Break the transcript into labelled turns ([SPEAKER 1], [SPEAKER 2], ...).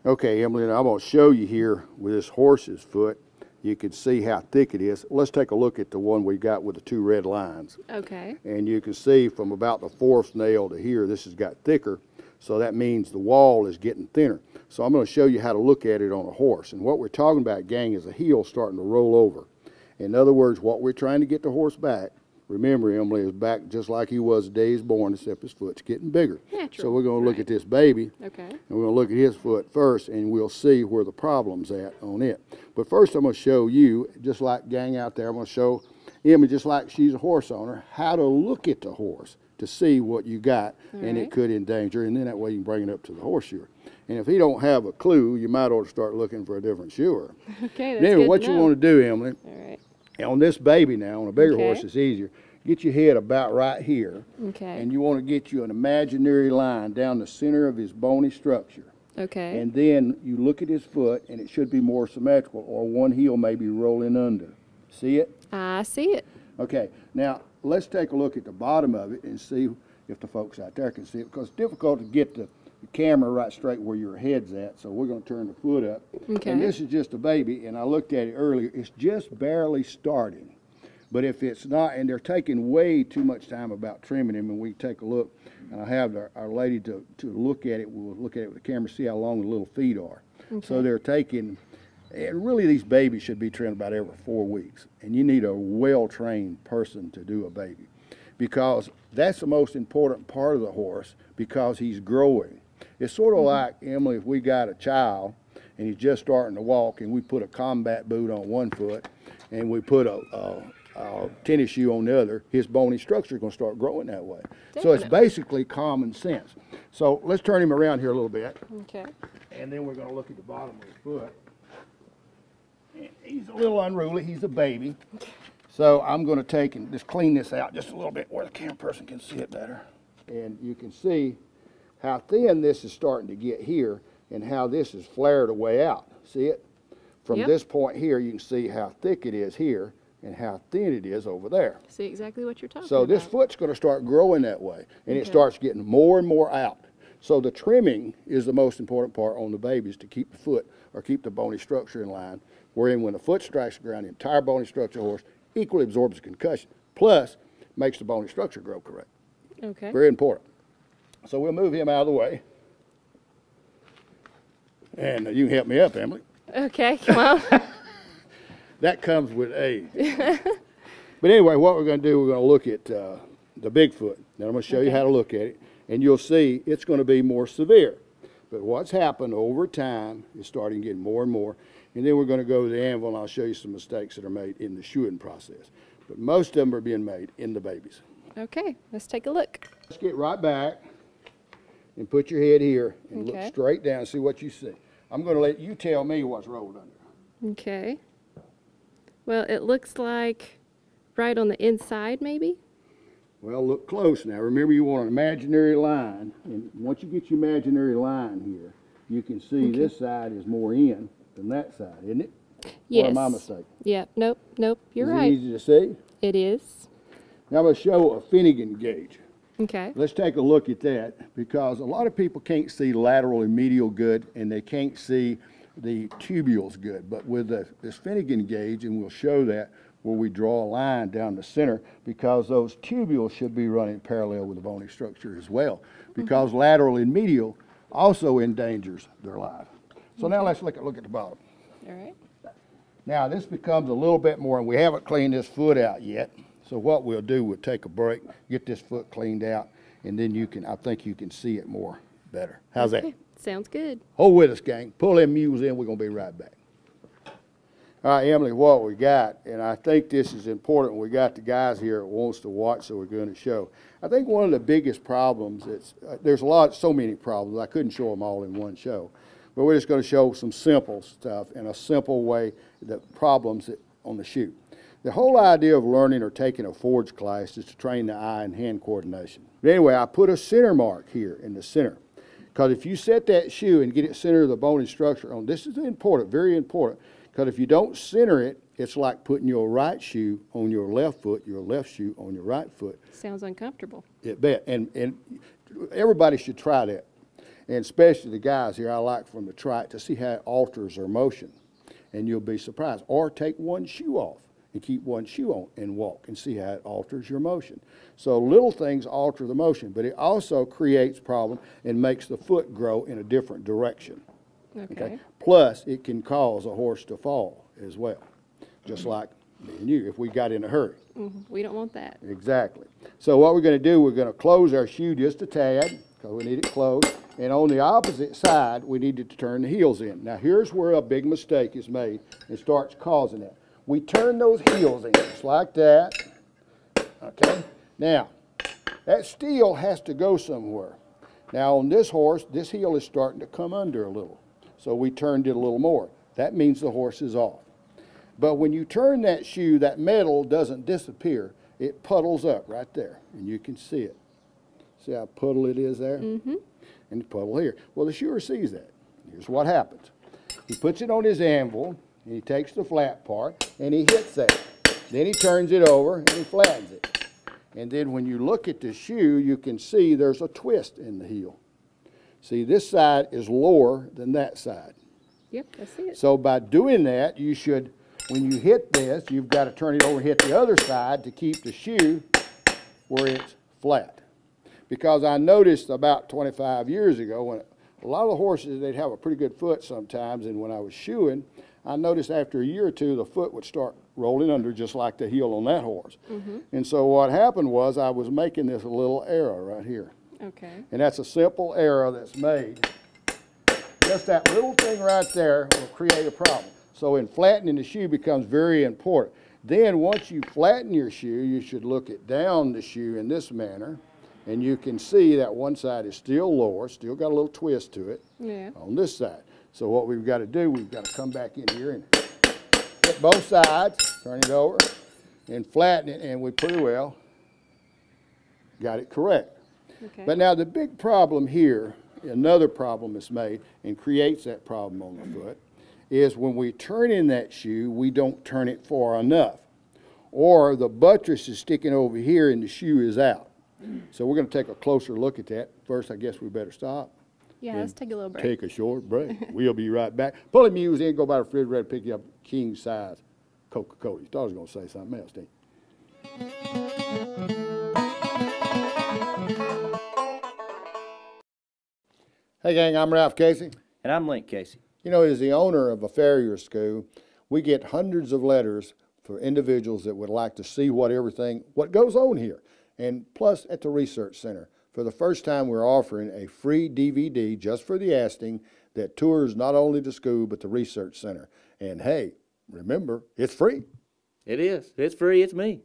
[SPEAKER 1] Okay, Emily, and I'm going to show you here with this horse's foot. You can see how thick it is. Let's take a look at the one we got with the two red lines.
[SPEAKER 2] Okay.
[SPEAKER 1] And you can see from about the fourth nail to here, this has got thicker. So that means the wall is getting thinner. So I'm going to show you how to look at it on a horse. And what we're talking about, gang, is a heel starting to roll over. In other words, what we're trying to get the horse back, remember, Emily, is back just like he was the day he's born, except his foot's getting bigger.
[SPEAKER 2] Natural.
[SPEAKER 1] So we're going to look at this baby.
[SPEAKER 2] Okay.
[SPEAKER 1] And we're going to look at his foot first, and we'll see where the problem's at on it. But first I'm going to show you, just like gang out there, I'm going to show Emily, just like she's a horse owner, how to look at the horse to see what you got, and it could endanger, and then that way you can bring it up to the horseshoer. And if he don't have a clue, you might ought to start looking for a different shoer.
[SPEAKER 2] Okay, that's
[SPEAKER 1] anyway,
[SPEAKER 2] good
[SPEAKER 1] what
[SPEAKER 2] to
[SPEAKER 1] you
[SPEAKER 2] know.
[SPEAKER 1] want to do, Emily,
[SPEAKER 2] All right.
[SPEAKER 1] on this baby now, on a bigger horse, it's easier. Get your head about right here.
[SPEAKER 2] Okay.
[SPEAKER 1] And you want to get you an imaginary line down the center of his bony structure.
[SPEAKER 2] Okay.
[SPEAKER 1] And then you look at his foot, and it should be more symmetrical, or one heel may be rolling under. See it?
[SPEAKER 2] I see it.
[SPEAKER 1] Okay. Now, let's take a look at the bottom of it and see if the folks out there can see it, because it's difficult to get the camera right straight where your head's at, so we're going to turn the foot up.
[SPEAKER 2] Okay.
[SPEAKER 1] And this is just a baby, and I looked at it earlier, it's just barely starting. But if it's not, and they're taking way too much time about trimming him, and we take a look, and I have our lady to look at it, we'll look at it with the camera, see how long the little feet are.
[SPEAKER 2] Okay.
[SPEAKER 1] So they're taking, and really these babies should be trimmed about every 4 weeks, and you need a well-trained person to do a baby, because that's the most important part of the horse, because he's growing. It's sort of like, Emily, if we got a child and he's just starting to walk, and we put a combat boot on one foot and we put a tennis shoe on the other, his bony structure is going to start growing that way.
[SPEAKER 2] Definitely.
[SPEAKER 1] So it's basically common sense. So let's turn him around here a little bit.
[SPEAKER 2] Okay.
[SPEAKER 1] And then we're going to look at the bottom of his foot. And he's a little unruly. He's a baby. So I'm going to take and just clean this out just a little bit where the camera person can see it better. And you can see how thin this is starting to get here and how this is flared away out. See it? From this point here, you can see how thick it is here and how thin it is over there.
[SPEAKER 2] See exactly what you're talking
[SPEAKER 1] So
[SPEAKER 2] about.
[SPEAKER 1] this foot's going to start growing that way, and it starts getting more and more out. So the trimming is the most important part on the babies, to keep the foot or keep the bony structure in line, wherein when the foot strikes the ground, the entire bony structure of the horse equally absorbs the concussion, plus makes the bony structure grow correct.
[SPEAKER 2] Okay.
[SPEAKER 1] Very important. So we'll move him out of the way. And you can help me up, Emily.
[SPEAKER 2] Okay, come on.
[SPEAKER 1] That comes with age. But anyway, what we're going to do, we're going to look at the big foot. Now I'm going to show you how to look at it, and you'll see it's going to be more severe. But what's happened over time is starting to get more and more. And then we're going to go to the anvil, and I'll show you some mistakes that are made in the shoeing process. But most of them are being made in the babies.
[SPEAKER 2] Okay, let's take a look.
[SPEAKER 1] Let's get right back and put your head here and look straight down and see what you see. I'm going to let you tell me what's rolled under.
[SPEAKER 2] Okay. Well, it looks like right on the inside, maybe?
[SPEAKER 1] Well, look close now. Remember, you want an imaginary line. And once you get your imaginary line here, you can see this side is more in than that side, isn't it?
[SPEAKER 2] Yes.
[SPEAKER 1] Or am I mistaken?
[SPEAKER 2] Yeah, nope, you're
[SPEAKER 1] Is
[SPEAKER 2] right.
[SPEAKER 1] it easy to see?
[SPEAKER 2] It is.
[SPEAKER 1] Now I'm going to show a Finnegan gauge.
[SPEAKER 2] Okay.
[SPEAKER 1] Let's take a look at that, because a lot of people can't see lateral and medial good, and they can't see the tubules good. But with this Finnegan gauge, and we'll show that where we draw a line down the center, because those tubules should be running parallel with the bony structure as well, because lateral and medial also endangers their life. So now let's look at the bottom.
[SPEAKER 2] All right.
[SPEAKER 1] Now this becomes a little bit more, and we haven't cleaned this foot out yet. So what we'll do, we'll take a break, get this foot cleaned out, and then I think you can see it more better. How's that?
[SPEAKER 2] Sounds good.
[SPEAKER 1] Hold with us, gang. Pull them mules in, we're going to be right back. All right, Emily, what we got, and I think this is important, we got the guys here that wants to watch, so we're going to show. I think one of the biggest problems, there's so many problems, I couldn't show them all in one show, but we're just going to show some simple stuff in a simple way, the problems on the shoe. The whole idea of learning or taking a forge class is to train the eye and hand coordination. But anyway, I put a center mark here in the center, because if you set that shoe and get it centered of the bony structure on, this is important, very important, because if you don't center it, it's like putting your right shoe on your left foot, your left shoe on your right foot.
[SPEAKER 2] Sounds uncomfortable.
[SPEAKER 1] It bet, and everybody should try that. And especially the guys here, I like for them to try it to see how it alters their motion. And you'll be surprised. Or take one shoe off and keep one shoe on and walk and see how it alters your motion. So little things alter the motion, but it also creates problem and makes the foot grow in a different direction.
[SPEAKER 2] Okay.
[SPEAKER 1] Plus, it can cause a horse to fall as well, just like me and you if we got in a hurry.
[SPEAKER 2] We don't want that.
[SPEAKER 1] Exactly. So what we're going to do, we're going to close our shoe just a tad because we need it closed. And on the opposite side, we need to turn the heels in. Now, here's where a big mistake is made and starts causing that. We turn those heels in just like that. Okay. Now, that steel has to go somewhere. Now, on this horse, this heel is starting to come under a little. So we turned it a little more. That means the horse is off. But when you turn that shoe, that metal doesn't disappear. It puddles up right there, and you can see it. See how puddle it is there? And the puddle here. Well, the shoer sees that. Here's what happens. He puts it on his anvil, and he takes the flat part, and he hits that. Then he turns it over, and he flattens it. And then when you look at the shoe, you can see there's a twist in the heel. See, this side is lower than that side.
[SPEAKER 2] Yep, I see it.
[SPEAKER 1] So by doing that, you should, when you hit this, you've got to turn it over and hit the other side to keep the shoe where it's flat. Because I noticed about 25 years ago, when a lot of the horses, they'd have a pretty good foot sometimes, and when I was shoeing, I noticed after a year or two, the foot would start rolling under just like the heel on that horse. And so what happened was I was making this little error right here.
[SPEAKER 2] Okay.
[SPEAKER 1] And that's a simple error that's made. Just that little thing right there will create a problem. So in flattening the shoe becomes very important. Then once you flatten your shoe, you should look it down the shoe in this manner. And you can see that one side is still lower, still got a little twist to it on this side. So what we've got to do, we've got to come back in here and hit both sides, turn it over, and flatten it, and we pretty well got it correct.
[SPEAKER 2] Okay.
[SPEAKER 1] But now the big problem here, another problem that's made and creates that problem on the foot, is when we turn in that shoe, we don't turn it far enough. Or the buttress is sticking over here and the shoe is out. So we're going to take a closer look at that. First, I guess we better stop.
[SPEAKER 2] Yeah, let's take a little break.
[SPEAKER 1] Take a short break. We'll be right back. Pull the muse in, go by the refrigerator, pick you up king size Coca-Cola. You thought I was going to say something else, didn't you? Hey gang, I'm Ralph Casey.
[SPEAKER 3] And I'm Link Casey.
[SPEAKER 1] You know, as the owner of a farrier school, we get hundreds of letters for individuals that would like to see what goes on here. And plus at the research center. For the first time, we're offering a free DVD just for the asking that tours not only the school but the research center. And hey, remember, it's free.
[SPEAKER 3] It is. It's free. It's me.